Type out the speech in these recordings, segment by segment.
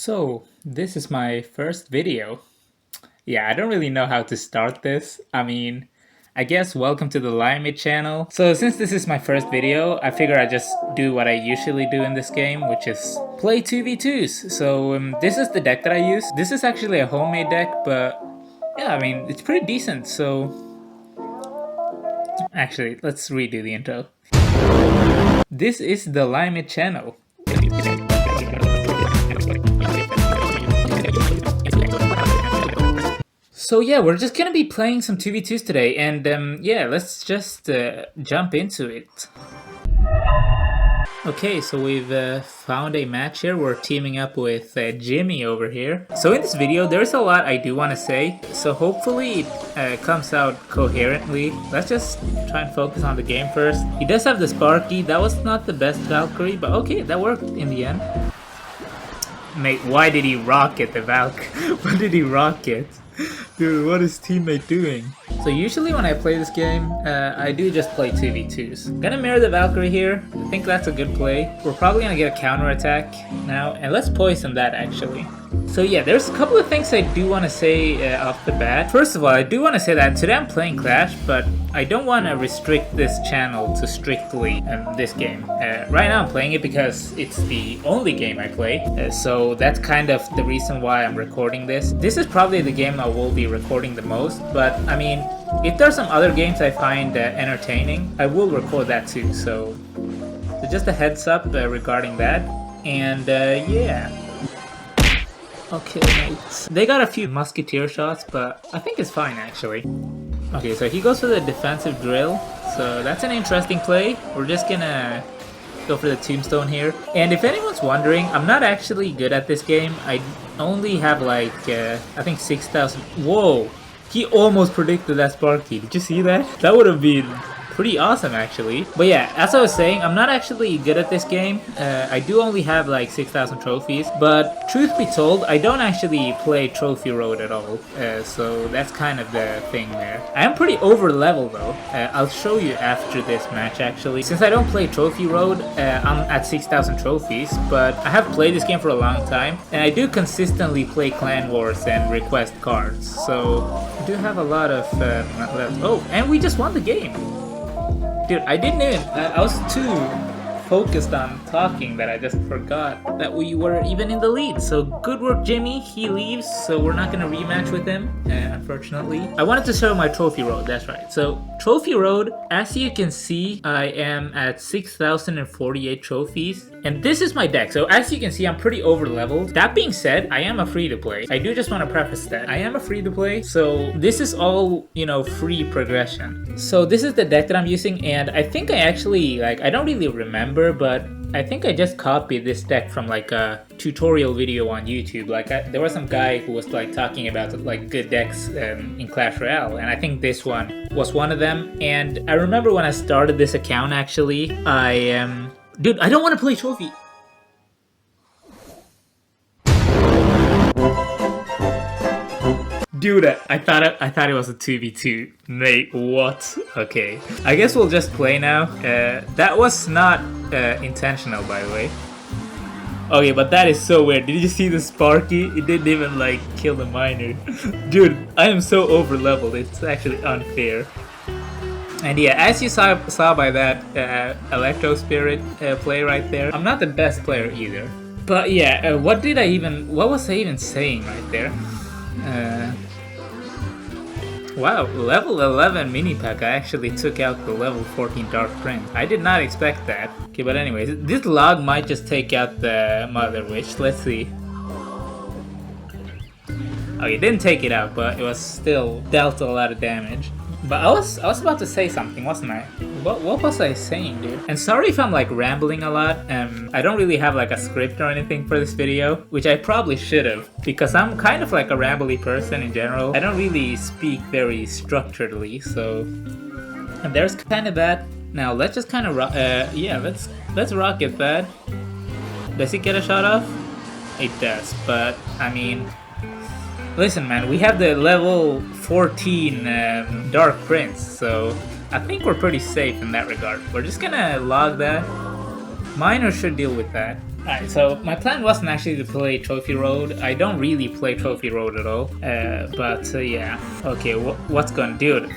So, this is my first video. Yeah, I don't really know how to start this. I guess welcome to the Limit channel. So, since this is my first video, I figure I just do what I usually do in this game, which is play 2v2s. So, this is the deck that I use. This is actually a homemade deck, but yeah, it's pretty decent. So, actually, let's redo the intro. This is the Limit channel. So yeah, we're just gonna be playing some 2v2s today, and yeah, let's just jump into it. Okay, so we've found a match here. We're teaming up with Jimmy over here. So in this video, there's a lot I do want to say, so hopefully it comes out coherently. Let's just try and focus on the game first. He does have the Sparky. That was not the best Valkyrie, but okay, that worked in the end. Mate, why did he rocket the Valk? Why did he rocket? Dude, what is teammate doing? So usually when I play this game, I do just play 2v2s. Gonna mirror the Valkyrie here. I think that's a good play. We're probably gonna get a counter attack now, and let's poison that actually. So yeah, there's a couple of things I do want to say off the bat. First of all, I do want to say that today I'm playing Clash, but I don't want to restrict this channel to strictly this game. Right now I'm playing it because it's the only game I play, so that's kind of the reason why I'm recording this. This is probably the game I will be recording the most, but if there's some other games I find entertaining, I will record that too, so just a heads up regarding that, and yeah. Okay, mate. They got a few musketeer shots, but I think it's fine actually. Okay, so he goes for the defensive drill, so that's an interesting play. We're just gonna go for the tombstone here. And if anyone's wondering, I'm not actually good at this game. I only have like, I think 6,000. Whoa! He almost predicted that Sparky. Did you see that? That would have been pretty awesome actually. But yeah, as I was saying, I'm not actually good at this game. I do only have like 6,000 trophies, but truth be told, I don't actually play Trophy Road at all, so that's kind of the thing there. I am pretty over level though. I'll show you after this match actually. Since I don't play Trophy Road, I'm at 6,000 trophies, but I have played this game for a long time, and I do consistently play Clan Wars and request cards, so I do have a lot of oh, and we just won the game. Dude, I didn't even, I was too focused on talking that I just forgot that we were even in the lead. So good work, Jimmy. He leaves, so we're not going to rematch with him, unfortunately. I wanted to show my Trophy Road, that's right. So Trophy Road, as you can see, I am at 6,048 trophies. And this is my deck. So as you can see, I'm pretty over leveled. That being said, I am a free to play. I do just want to preface that. I am a free to play. So this is all, free progression. So this is the deck that I'm using. And I think I actually, I don't really remember, but I think I just copied this deck from like a tutorial video on YouTube. There was some guy who was talking about good decks in Clash Royale, and I think this one was one of them. And I remember when I started this account actually, dude, I don't want to play Trophy. Dude, I thought it was a 2v2. Mate, what? Okay. I guess we'll just play now. That was not intentional, by the way. Okay, but that is so weird. Did you see the Sparky? It didn't even kill the miner. Dude, I am so over leveled. It's actually unfair. And yeah, as you saw by that Electro Spirit play right there, I'm not the best player either. But yeah, what was I even saying right there? Wow, level 11 mini pack. I actually took out the level 14 Dark Prince. I did not expect that. Okay, but anyways, this log might just take out the Mother Witch. Let's see. Okay, it didn't take it out, but it was still dealt a lot of damage. But I was about to say something, wasn't I? What was I saying, dude? And sorry if I'm rambling a lot. I don't really have a script or anything for this video, which I probably should have, because I'm kind of a rambly person in general. I don't really speak very structuredly, so. And there's kind of that. Now let's just kind of yeah, let's rocket that. Does it get a shot off? It does, but listen, man, we have the level 14 Dark Prince, so I think we're pretty safe in that regard. We're just gonna log that. Miner should deal with that. Alright, so my plan wasn't actually to play Trophy Road. I don't really play Trophy Road at all. But yeah. Okay, what's going to...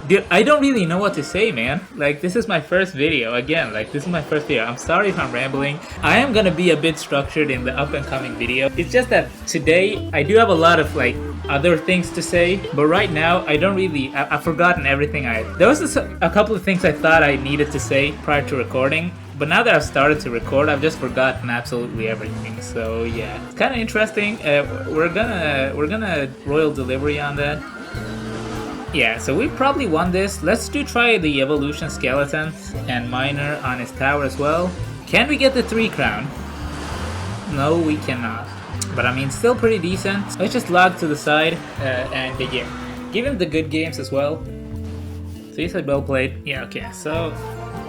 Dude, I don't really know what to say, man. Like, this is my first video. Again, like, this is my first video. I'm sorry if I'm rambling. I am gonna be a bit structured in the up and coming video. It's just that today, I do have a lot of, like, other things to say. But right now, I don't really... I've forgotten everything There was a couple of things I thought I needed to say prior to recording. But now that I've started to record, I've just forgotten absolutely everything. So, yeah. It's kind of interesting. We're gonna royal delivery on that. Yeah, so we probably won this. Let's try the evolution skeletons and miner on his tower as well. Can we get the 3 crown? No, we cannot. But I mean, still pretty decent. Let's just log to the side and yeah, give him the good games as well. So you said well played. Yeah, okay, so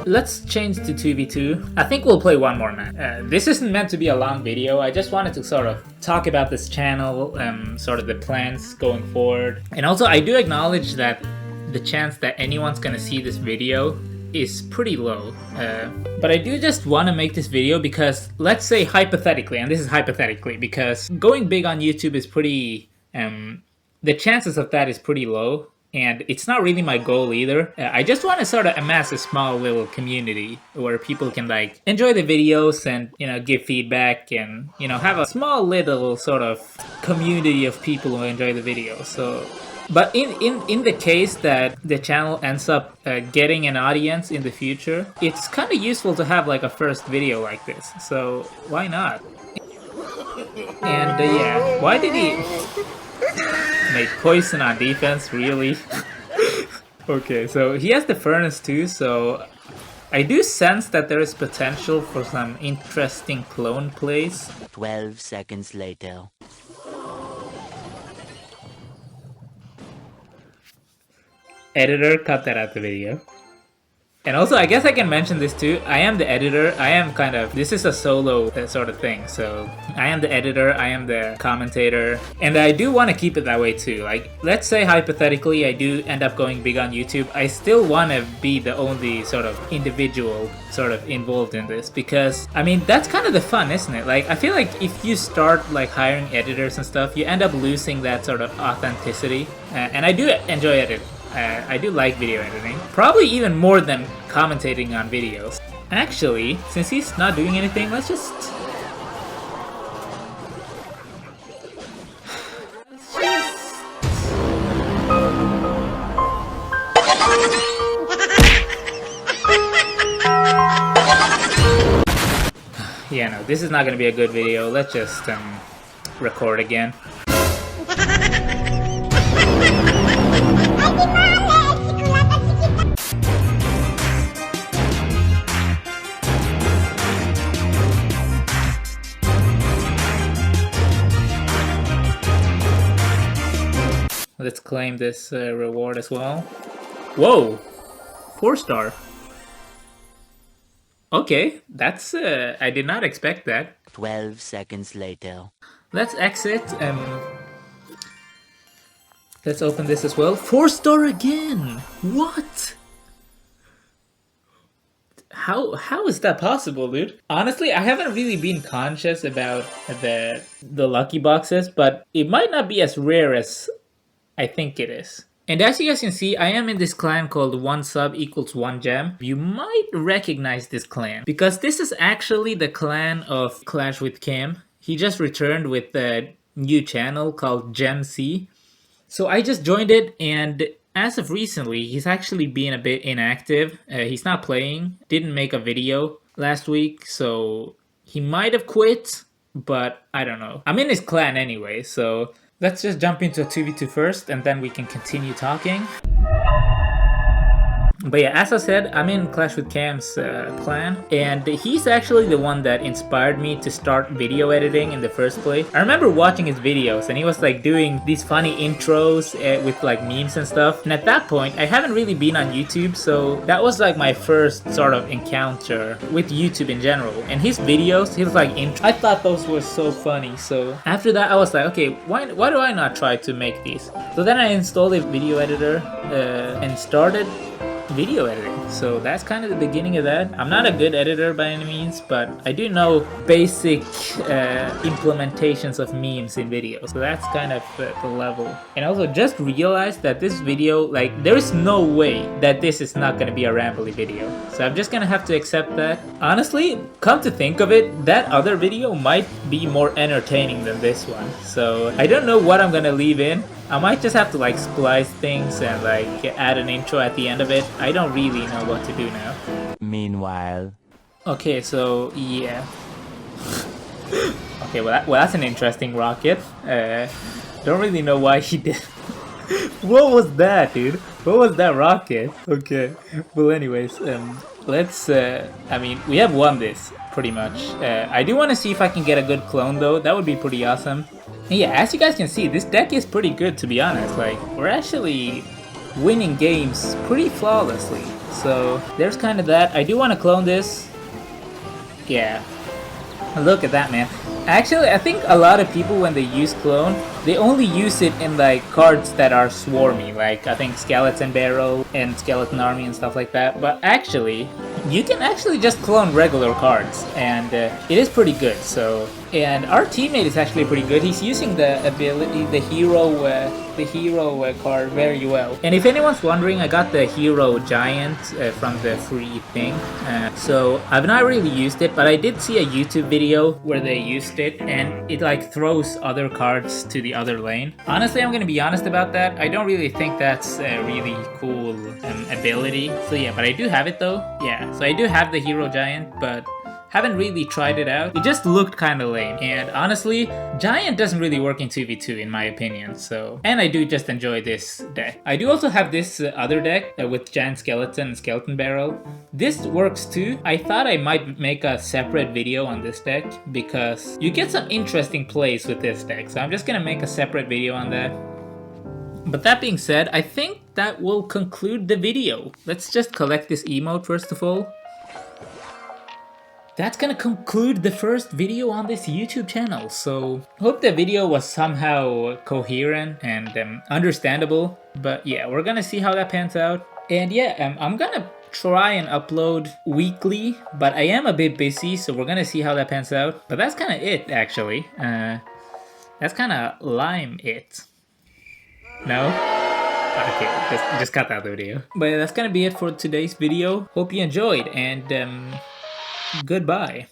let's change to 2v2. I think we'll play one more match. This isn't meant to be a long video. I just wanted to sort of talk about this channel, sort of the plans going forward. And also, I do acknowledge that the chance that anyone's gonna see this video is pretty low. But I do just want to make this video because, let's say hypothetically, and this is hypothetically, because going big on YouTube is pretty... the chances of that is pretty low. And it's not really my goal either. I just want to sort of amass a small little community where people can like enjoy the videos and, you know, give feedback and, you know, have a small little sort of community of people who enjoy the videos. So, but in the case that the channel ends up getting an audience in the future, it's kind of useful to have like a first video like this. So why not? And yeah, why did he... Make poison on defense, really? Okay, so he has the furnace too, so I do sense that there is potential for some interesting clone plays. 12 seconds later. Editor, cut that out the video. And also, I guess I can mention this too. I am the editor. I am kind of... This is a solo sort of thing. So, I am the editor. I am the commentator. And I do want to keep it that way too. Like, let's say hypothetically I do end up going big on YouTube. I still want to be the only sort of individual sort of involved in this. Because, I mean, that's kind of the fun, isn't it? Like, I feel like if you start like hiring editors and stuff, you end up losing that sort of authenticity. And I do enjoy editing. I do like video editing. Probably even more than commentating on videos. Actually, since he's not doing anything, let's just... Yeah, no, this is not gonna be a good video. Let's just record again. Let's claim this reward as well. Whoa! 4-star. Okay, that's... I did not expect that. 12 seconds later. Let's exit. Let's open this as well. 4-star again! What? How is that possible, dude? Honestly, I haven't really been conscious about the lucky boxes, but it might not be as rare as I think it is. And as you guys can see, I am in this clan called 1 sub equals 1 gem. You might recognize this clan because this is actually the clan of Clash with Cam. He just returned with a new channel called Gem C. So I just joined it, and as of recently, he's actually been a bit inactive. He's not playing, didn't make a video last week, so he might have quit, but I don't know. I'm in his clan anyway, so let's just jump into a 2v2 first, and then we can continue talking. But yeah, as I said, I'm in Clash with Cam's clan, and he's actually the one that inspired me to start video editing in the first place. I remember watching his videos, and he was like doing these funny intros with like memes and stuff. And at that point, I haven't really been on YouTube, so that was like my first sort of encounter with YouTube in general. And his videos, he was like I thought those were so funny. So after that, I was like, okay, why do I not try to make these? So then I installed a video editor and started video editing. So that's kind of the beginning of that. I'm not a good editor by any means, but I do know basic implementations of memes in videos. So that's kind of the level. And also just realize that this video, like, there is no way that this is not gonna be a rambly video. So I'm just gonna have to accept that. Honestly, come to think of it, that other video might be more entertaining than this one. So I don't know what I'm gonna leave in. I might just have to like splice things and like add an intro at the end of it. I don't really know what to do now. Meanwhile. Okay, so yeah. Okay, well that's an interesting rocket. Don't really know why he did. What was that, dude? What was that rocket? Okay. Well, anyways, let's. I mean, we have won this pretty much. I do want to see if I can get a good clone though. That would be pretty awesome. And yeah, as you guys can see, this deck is pretty good to be honest. Like, we're actually winning games pretty flawlessly. So there's kind of that. I do want to clone this. Yeah. Look at that, man. Actually, I think a lot of people, when they use clone, they only use it in like cards that are swarmy, like I think Skeleton Barrel and Skeleton Army and stuff like that. But actually, you can actually just clone regular cards, and it is pretty good. So, and our teammate is actually pretty good. He's using the ability, the hero card very well. And if anyone's wondering, I got the hero giant from the free thing. So I've not really used it, but I did see a YouTube video where they used it, and it like throws other cards to the other lane. Honestly, I'm gonna be honest about that. I don't really think that's a really cool ability. So yeah, but I do have it though. Yeah, so I do have the hero giant, but haven't really tried it out. It just looked kind of lame. And honestly, Giant doesn't really work in 2v2 in my opinion. So, and I do just enjoy this deck. I do also have this other deck with Giant Skeleton and Skeleton Barrel. This works too. I thought I might make a separate video on this deck because you get some interesting plays with this deck. So I'm just gonna make a separate video on that. But that being said, I think that will conclude the video. Let's just collect this emote first of all. That's gonna conclude the first video on this YouTube channel, so hope the video was somehow coherent and understandable. But yeah, we're gonna see how that pans out. And yeah, I'm gonna try and upload weekly, but I am a bit busy, so we're gonna see how that pans out. But that's kind of it, actually. That's kind of lime it. No? Okay, just cut out the video. But yeah, that's gonna be it for today's video. Hope you enjoyed, and goodbye.